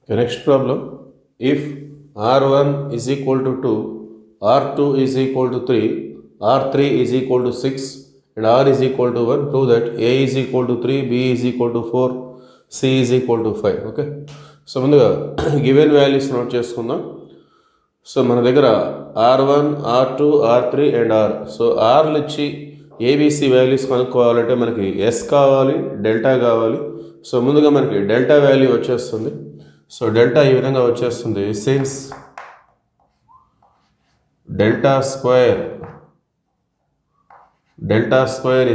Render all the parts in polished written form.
Okay, next problem. If R1 is equal to 2, R2 is equal to 3, R3 is equal to 6 and R is equal to 1, prove that A is equal to 3, B is equal to 4, C is equal to 5. Okay. So ముందుగా given values note చేసుకుందాం. So మన దగ్గర R1, R2, R3 and R. So ఆర్లు ఇచ్చి ABC values కనుక్కోవాలంటే మనకి yes కావాలి, delta కావాలి. So ముందుగా మనకి డెల్టా వాల్యూ వచ్చేస్తుంది. సో డెల్టా ఈ విధంగా వచ్చేస్తుంది. Since delta square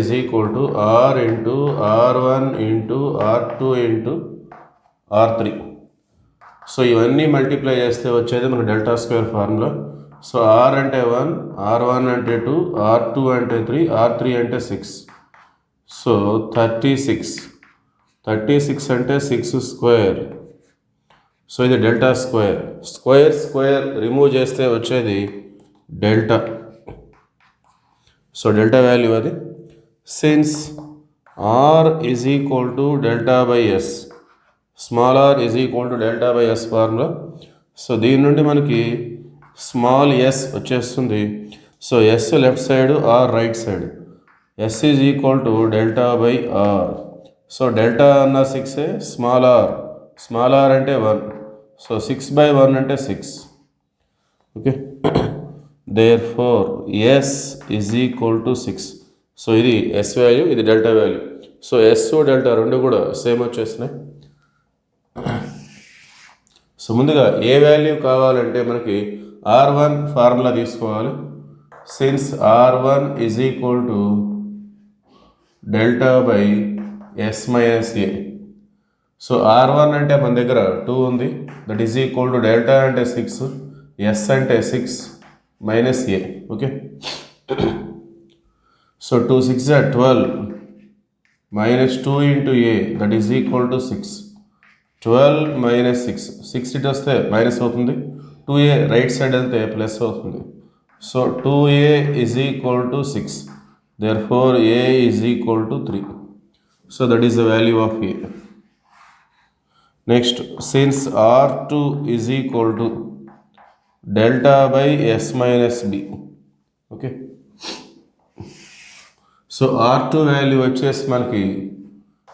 is equal to R into R1 into R2 into R3. So ఇవన్నీ మల్టిప్లై చేస్తే వచ్చేది మనకు delta square formula. So R అంటే 1, R1 అంటే 2, R2 అంటే 3, R3 అంటే 6. సో 36 అంటే 6 స్క్వేర్. సో ఇది డెల్టా స్క్వేర్ రిమూవ్ చేస్తే వచ్చేది డెల్టా. సో డెల్టా వాల్యూ అది. Since R is equal to delta by S, small R is equal to delta by S formula. So దీని నుండి మనకి స్మాల్ ఎస్ వచ్చేస్తుంది. So S left side, R right side. S is equal to delta by R. So delta అన్న 6, small are అంటే 1. So 6/1 అంటే 6. Okay. Therefore S is equal to 6. So ఇది S value, ఇది delta value. So S delta రెండు కూడా same వచ్చేసినాయి. So ముందుగా ఏ value కావాలంటే మనకి R1 ఫార్ములా తీసుకోవాలి. Since R1 is equal to delta by S minus A. So R1 అంటే మన దగ్గర 2 ఉంది, that is equal to delta అంటే 6, ఎస్ అంటే 6 minus A. Okay. So 2 6 12 minus 2 into A, that is equal to 6. 12 minus 6 ఇటు వస్తే minus అవుతుంది, 2a right side వెళ్తే ప్లస్ అవుతుంది. So 2a is equal to 6. Therefore a is equal to 3. So that is the value of a. Next, since R2 is equal to delta by S minus B. Okay. So R2 value వచ్చేసి మనకి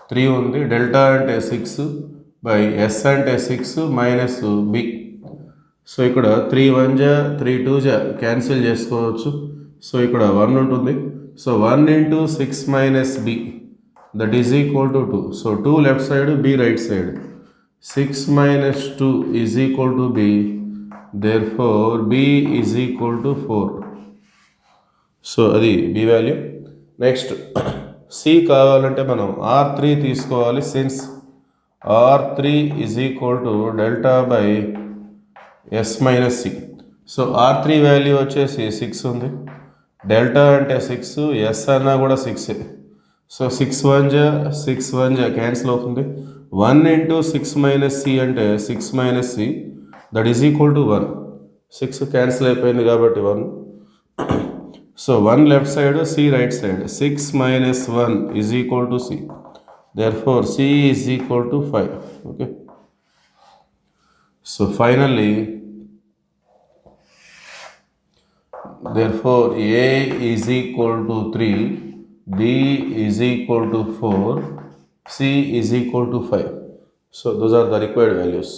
3 ఉంది, delta అంటే 6 by yes అంటే 6 minus B. So ఇక్కడ 3 1 జా 3 2 జా cancel చేసుకోవచ్చు. So ఇక్కడ 1 ఉంటుంది. So 1 into 6 minus B, that is equal to 2. So 2 left side, B right side. 6 minus 2 is equal to B. Therefore B is equal to 4. So అది B value. Next, C కావాలంటే మనం R3 తీసుకోవాలి. Since R3 is equal to delta by S minus C. So R3 value వచ్చేసి 6 ఉంది, delta అంటే 6, yes అన్నా కూడా 6. So 6 1 జా క్యాన్సిల్ అవుతుంది. 1 ఇంటూ 6 మైనస్ సి అంటే 6 minus C, that is equal to 1. 6 cancel అయిపోయింది కాబట్టి 1. So 1 left side, C right side. 6 minus 1 is equal to C. Therefore, C is equal to 5. Okay. So finally, therefore A is equal to 3, B is equal to 4, C is equal to 5. So those are the required values.